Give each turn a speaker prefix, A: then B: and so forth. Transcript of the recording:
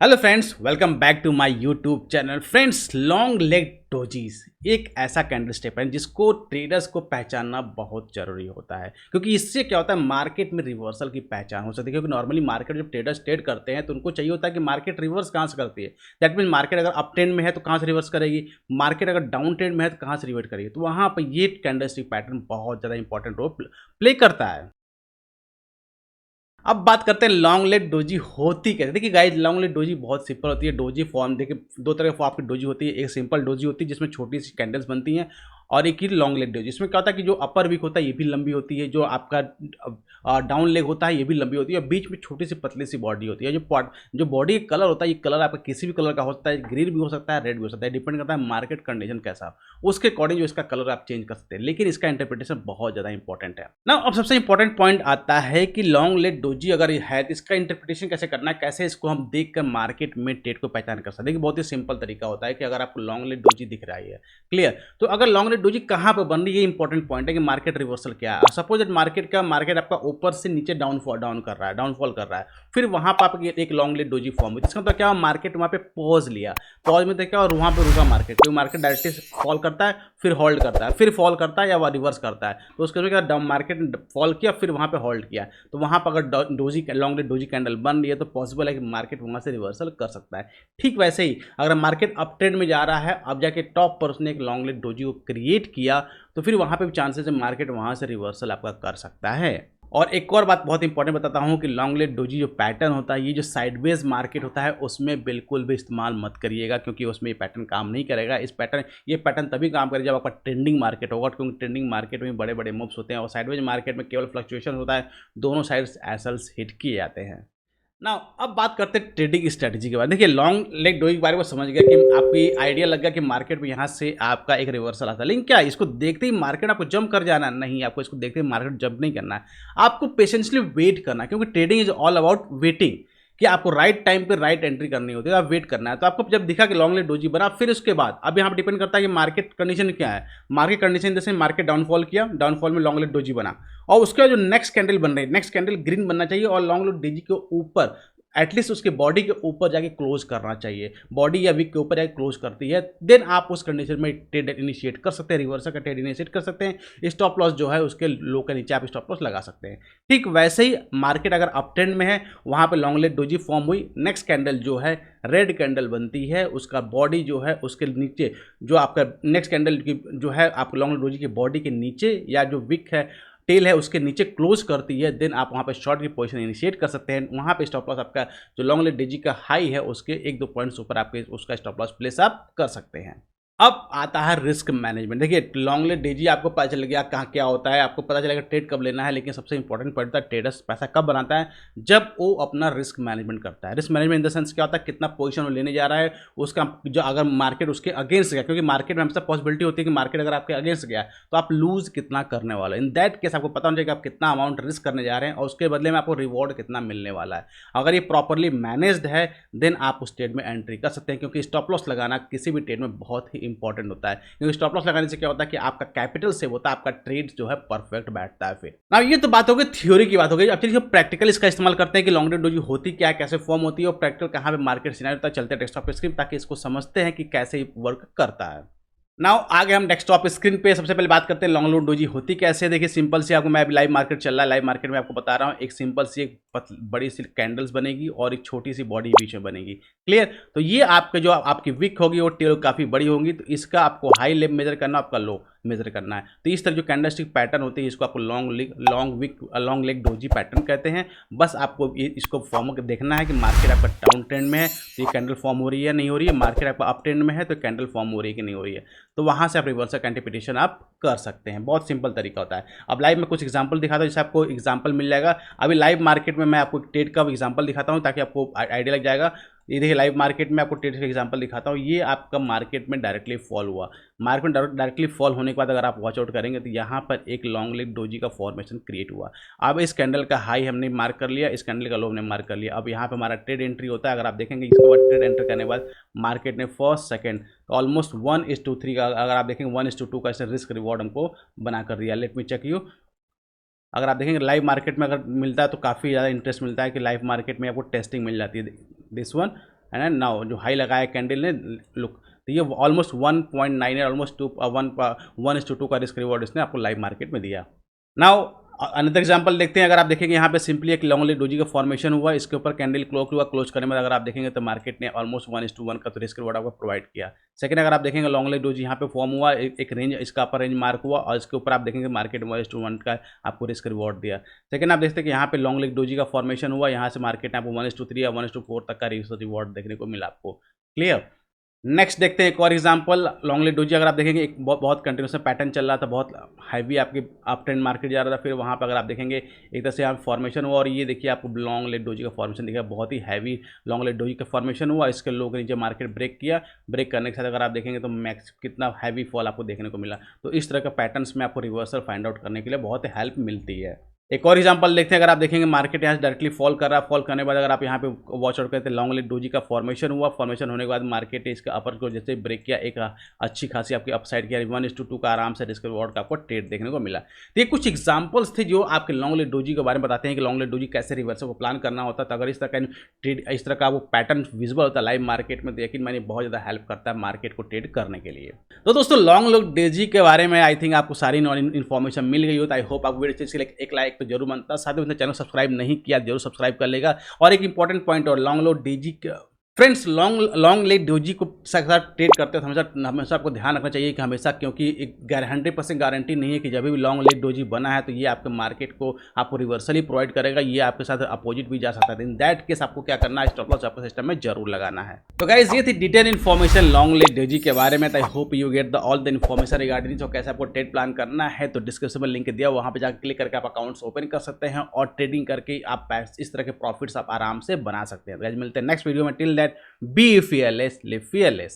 A: Hello friends, welcome back to my YouTube channel. Friends, long leg dojis एक ऐसा candle step है जिसको traders को पहचानना बहुत जरूरी होता है, क्योंकि इससे क्या होता है, मार्केट में रिवर्सल की पहचान हो सकती है। क्योंकि नॉर्मली मार्केट जब ट्रेडर्स ट्रेड करते हैं तो उनको चाहिए होता है कि मार्केट रिवर्स कहाँ से करती है। दैट मीन मार्केट अगर अप ट्रेंड में है तो कहाँ से रिवर्स करेगी, मार्केट अगर डाउन ट्रेंड में है तो कहाँ से रिवर्ट करेगी। तो वहाँ पर ये कैंडल स्टिक पैटर्न बहुत ज़्यादा इंपॉर्टेंट रोल प्ले करता है। अब बात करते हैं लॉन्ग लेग डोजी होती कैसे। देखिए गाइस, लॉन्ग लेग डोजी बहुत सिंपल होती है। डोजी फॉर्म देखिए, दो तरह की आपकी डोजी होती है। एक सिंपल डोजी होती है जिसमें छोटी सी कैंडल्स बनती हैं, और एक ही लॉन्ग लेग डोजी। इसमें क्या होता है कि जो अपर वीक होता है ये भी लंबी होती है, जो आपका डाउन लेग होता है ये भी लंबी होती है, और बीच में छोटी सी पतली सी बॉडी होती है। जो बॉडी का कलर होता है, ये कलर आपका किसी भी कलर का हो सकता है, ग्रीन भी हो सकता है, रेड भी हो सकता है, डिपेंड करता है मार्केट कंडीशन कैसा, उसके अकॉर्डिंग जो इसका कलर आप चेंज कर सकते हैं। लेकिन इसका इंटरप्रिटेशन बहुत ज़्यादा इंपॉर्टेंट है ना। अब सबसे इंपॉर्टेंट पॉइंट आता है कि लॉन्ग लेग डोजी अगर ये है तो इसका इंटरप्रिटेशन कैसे करना है, कैसे इसको हम देख कर मार्केट में ट्रेड को पहचान कर सकते हैं। देखिए, बहुत ही सिंपल तरीका होता है कि अगर आपको लॉन्ग लेग डोजी दिख रहा है, क्लियर, तो अगर लॉन्ग लेग डोजी कहाँ पर बन रही है, ये इंपॉर्टेंट पॉइंट है कि मार्केट रिवर्सल क्या है। सपोज मार्केट आपका ऊपर से नीचे डाउन कर रहा है, डाउनफॉल कर रहा है, फिर वहां पर आप एक लॉन्ग लेग डोजी फॉर्म हुई। इसका मतलब क्या, मार्केट वहां पे पॉज लिया, पॉज में देखा और वहां पे रुका मार्केट, तो मार्केट डायरेक्टली फॉल करता है, फिर होल्ड करता है, फिर फॉल करता है या रिवर्स करता है। तो उसके बाद मार्केट ने फॉल किया, फिर वहां पे होल्ड किया, तो वहां पर अगर doji long leg doji candle बन रही है तो पॉसिबल है कि मार्केट वहां से रिवर्सल कर सकता है। ठीक वैसे ही अगर मार्केट अप ट्रेंड में जा रहा है, अब जाके टॉप पर उसने एक लॉन्ग लेग डोजी को क्रिएट किया, तो फिर वहां पे भी चांसेस है मार्केट वहां से रिवर्सल आपका कर सकता है। और एक और बात बहुत इंपॉर्टेंट बताता हूं कि लॉन्ग लेग डोजी जो पैटर्न होता है, ये जो साइडवेज मार्केट होता है उसमें बिल्कुल भी इस्तेमाल मत करिएगा, क्योंकि उसमें ये पैटर्न काम नहीं करेगा। ये पैटर्न तभी काम करेगा जब आपका ट्रेंडिंग मार्केट होगा, क्योंकि ट्रेंडिंग मार्केट में बड़े बड़े मूव्स होते हैं, और साइडवेज मार्केट में केवल फ्लक्चुएशन होता है, दोनों साइड्स एसएल्स हिट किए जाते हैं ना। अब बात करते हैं ट्रेडिंग स्ट्रेटजी के बारे में। देखिए, लॉन्ग लेग डोइंग के बारे में समझ गया कि आपकी आइडिया लग गया कि मार्केट में यहाँ से आपका एक रिवर्सल आता है। लेकिन क्या इसको देखते ही मार्केट आपको जंप कर जाना नहीं, आपको इसको देखते ही मार्केट जंप नहीं करना है, आपको पेशेंसली वेट करना है। क्योंकि trading is all about waiting, कि आपको राइट टाइम पे राइट एंट्री करनी होती है, आप वेट करना है। तो आपको जब दिखा कि लॉन्ग लेग डोजी बना, फिर उसके बाद अब यहाँ पर डिपेंड करता है कि मार्केट कंडीशन क्या है। मार्केट कंडीशन जैसे मार्केट डाउनफॉल किया, डाउनफॉल में लॉन्ग लेग डोजी बना, और उसके बाद जो नेक्स्ट कैंडल बन रही है, नेक्स्ट कैंडल ग्रीन बनना चाहिए, और लॉन्ग लेग डोजी के ऊपर एटलीस्ट उसके बॉडी के ऊपर जाके क्लोज करना चाहिए। बॉडी या वीक के ऊपर जाके क्लोज करती है, देन आप उस कंडीशन में ट्रेड इनिशिएट कर सकते हैं, रिवर्सल का ट्रेड इनिशिएट कर सकते हैं। स्टॉप लॉस जो है उसके लो के नीचे आप स्टॉप लॉस लगा सकते हैं। ठीक वैसे ही मार्केट अगर अप ट्रेंड में है, वहां पे लॉन्ग लेग डोजी फॉर्म हुई, नेक्स्ट कैंडल जो है रेड कैंडल बनती है, उसका बॉडी जो है उसके नीचे, जो आपका नेक्स्ट कैंडल की जो है आप लॉन्ग लेग डोजी की बॉडी के नीचे या जो विक है, टेल है, उसके नीचे क्लोज करती है, देन आप वहाँ पे शॉर्ट की पोजीशन इनिशिएट कर सकते हैं। वहाँ पे स्टॉप लॉस आपका जो लॉन्ग लेग डोजी का हाई है उसके 1-2 पॉइंट्स ऊपर आपके उसका स्टॉप लॉस प्लेस आप कर सकते हैं। अब आता है रिस्क मैनेजमेंट। देखिए, लॉन्ग लेग डोजी आपको पता चल गया कहाँ क्या होता है, आपको पता चलेगा ट्रेड कब लेना है, लेकिन सबसे इंपॉर्टेंट पॉइंट था ट्रेडर्स पैसा कब बनाता है, जब वो अपना रिस्क मैनेजमेंट करता है। Risk management in the sense क्या होता है, कितना पोजीशन वो लेने जा रहा है, उसका जो अगर मार्केट उसके अगेंस्ट गया, क्योंकि मार्केट में हमेशा पॉसिबिलिटी होती है कि मार्केट अगर आपके अगेंस्ट गया तो आप लूज कितना करने वाला है। इन दैट केस आपको पता होना चाहिए कि आप कितना अमाउंट रिस्क करने जा रहे हैं और उसके बदले में आपको रिवॉर्ड कितना मिलने वाला है। अगर ये प्रॉपरली मैनेज्ड है, देन आप उस ट्रेड में एंट्री कर सकते हैं, क्योंकि स्टॉप लॉस लगाना किसी भी ट्रेड में बहुत ही इंपॉर्टेंट होता है। क्योंकि स्टॉप लॉस लगाने से क्या होता है कि आपका कैपिटल सेव होता है, आपका ट्रेड जो है परफेक्ट बैठता है। फिर ना, ये तो बात हो गई थ्योरी की बात हो गई। अब चलिए प्रैक्टिकल इसका इस्तेमाल करते हैं कि लॉन्ग लेग डोजी होती क्या है, कैसे फॉर्म होती है, और प्रैक्टिकल कहाँ पे मार्केट सिनेरियो होता है। चलते हैं डेस्कटॉप स्क्रीन, ताकि इसको समझते हैं कि कैसे वर्क करता है। नाउ आगे हम डेस्कटॉप स्क्रीन पे सबसे पहले बात करते हैं लॉन्ग लेग डोजी होती कैसे है। देखिए, सिंपल सी आपको, मैं अभी लाइव मार्केट चल रहा है, लाइव मार्केट में आपको बता रहा हूँ, एक सिंपल सी एक बड़ी सी कैंडल्स बनेगी और एक छोटी सी बॉडी बीच में बनेगी, क्लियर। तो ये आपके जो आपकी विक होगी वो टेल काफ़ी बड़ी होगी, तो इसका आपको हाई लेग मेजर करना, आपका लो मेजर करना है। तो इस तरह जो कैंडलस्टिक पैटर्न होती है, इसको आपको लॉन्ग लेग डोजी पैटर्न कहते हैं। बस आपको इसको फॉर्म देखना है कि मार्केट आपका डाउन ट्रेंड में है तो ये कैंडल फॉर्म हो रही है नहीं हो रही है, मार्केट आपका अप ट्रेंड में है तो कैंडल फॉर्म हो रही है कि नहीं हो रही है। तो वहाँ से आप रिवर्सल का इंटरप्रिटेशन आप कर सकते हैं। बहुत सिंपल तरीका होता है। अब लाइव में कुछ एग्जांपल दिखाता हूँ, जिससे आपको एग्जांपल मिल जाएगा। अभी लाइव मार्केट में मैं आपको ट्रेड का एग्जांपल दिखाता हूँ ताकि आपको आइडिया लग जाएगा। ये देखिए, लाइव मार्केट में आपको ट्रेड का एग्जांपल दिखाता हूँ। ये आपका मार्केट में डायरेक्टली फॉल हुआ, मार्केट में डायरेक्टली फॉल होने के बाद अगर आप वॉच आउट करेंगे तो यहाँ पर एक लॉन्ग लेग डोजी का फॉर्मेशन क्रिएट हुआ। अब इस कैंडल का हाई हमने मार्क कर लिया, इस कैंडल का लो हमने मार्क कर लिया। अब यहाँ पे हमारा ट्रेड एंट्री होता है। अगर आप देखेंगे इसके बाद ट्रेड एंटर करने के बाद मार्केट ने फर्स्ट सेकंड तो ऑलमोस्ट 1:3 का, अगर आप देखेंगे 1:2 का ऐसे रिस्क रिवॉर्ड हमको बना कर दिया। Let me check you. अगर आप देखेंगे लाइव मार्केट में अगर मिलता है तो काफ़ी ज़्यादा इंटरेस्ट मिलता है कि लाइव मार्केट में आपको टेस्टिंग मिल जाती है। दिस वन है ना। नाउ जो हाई लगाया कैंडल ने, लुक, तो ये ऑलमोस्ट 1.9 है, ऑलमोस्ट 1:2 का रिस्क रिवॉर्ड इसने आपको लाइव मार्केट में दिया। नाउ अनदर एग्जांपल देखते हैं। अगर आप देखेंगे यहाँ पे सिंपली एक लॉन्ग लेग डोजी का फॉर्मेशन हुआ, इसके ऊपर कैंडल क्लोज हुआ, क्लोज करने में अगर आप देखेंगे तो मार्केट ने ऑलमोस्ट 1:1 का तो रिस्क रिवॉर्ड आपको प्रोवाइड किया। सेकंड, अगर आप देखेंगे लॉन्ग लेग डोजी यहाँ पे फॉर्म हुआ, एक रेंज, इसका अपर रेंज मार्क हुआ और इसके ऊपर आप देखेंगे मार्केट 1:1 का आपको रिस्क रिवॉर्ड दिया। सेकंड, आप देखते हैं कि यहाँ पे लॉन्ग लेग डोजी का फॉर्मेशन हुआ, यहाँ से मार्केट ने आपको 1:3 या 1:4 तक का रिस्क रिवॉर्ड देखने को मिला आपको। क्लियर। नेक्स्ट देखते हैं एक और एग्जांपल, लॉन्ग लेग डोजी। अगर आप देखेंगे एक बहुत कंटिन्यूस पैटर्न चल रहा था, बहुत हैवी आपकी अप ट्रेंड मार्केट जा रहा था, फिर वहाँ पर अगर आप देखेंगे एक तरह से यहाँ फॉर्मेशन हुआ और ये देखिए आपको लॉन्ग लेग डोजी का फॉर्मेशन दिखा, बहुत ही हैवी लॉन्ग लेग डोजी का फॉर्मेशन हुआ। इसके लो के नीचे मार्केट ब्रेक किया, ब्रेक करने के साथ अगर आप देखेंगे तो मैक्स कितना हैवी फॉल आपको देखने को मिला। तो इस तरह का पैटर्न्स में आपको रिवर्सल फाइंड आउट करने के लिए बहुत हेल्प मिलती है। एक और एग्जांपल देखते हैं। अगर आप देखेंगे मार्केट यहाँ से डायरेक्टली फॉल कर रहा है, फॉल करने के बाद अगर आप यहाँ पे वॉच आउट करते हैं, लॉन्ग लेग डोजी का फॉर्मेशन हुआ, फॉर्मेशन होने के बाद मार्केट ने इसका अपर को जैसे ब्रेक किया, एक अच्छी खासी आपकी अपसाइड किया, 1:2 का आराम से रिस्क रिवॉर्ड का आपको ट्रेड देखने को मिला। तो ये कुछ एग्जाम्पल्स थे जो आपके लॉन्ग लेग डोजी के बारे में बताते हैं कि लॉन्ग लेग डोजी कैसे रिवर्सल को प्लान करना होता है। तो अगर इस तरह का ट्रेड, इस तरह का वो पैटर्न विजिबल होता है लाइव मार्केट में, तो यकीन मानिए बहुत ज़्यादा हेल्प करता है मार्केट को ट्रेड करने के लिए। तो दोस्तों लॉन्ग लेग डोजी के बारे में आई थिंक आपको सारी इन्फॉर्मेशन मिल गई हो। तो आई होप आपको वीडियो अच्छी लगी, एक लाइक तो जरूर बनता है। साथ में चैनल सब्सक्राइब नहीं किया जरूर सब्सक्राइब कर लेगा। और एक इंपॉर्टेंट पॉइंट और long leg doji friends, long leg doji को साथ ट्रेड करते हैं हमेशा आपको ध्यान रखना चाहिए कि हमेशा, क्योंकि एक 100% गारंटी नहीं है कि जब भी लॉन्ग लेग डोजी बना है तो ये आपके मार्केट को आपको रिवर्सल ही प्रोवाइड करेगा, ये आपके साथ अपोजिट भी जा सकता है। इन दैट केस आपको क्या करना है, स्टॉप लॉस आपके सिस्टम में जरूर लगाना है। तो गाइस ये थी detail information long leg doji के बारे में। I hope you get the all the information regarding तो कैसे आपको ट्रेड प्लान करना है। तो डिस्क्रिप्शन में लिंक दिया, वहाँ पे जाकर क्लिक करके आप अकाउंट्स ओपन कर सकते हैं और ट्रेडिंग करके आप इस तरह के प्रॉफिट्स आप आराम से बना सकते हैं। गाइस मिलते हैं नेक्स्ट वीडियो में। Till that be fearless, live fearless.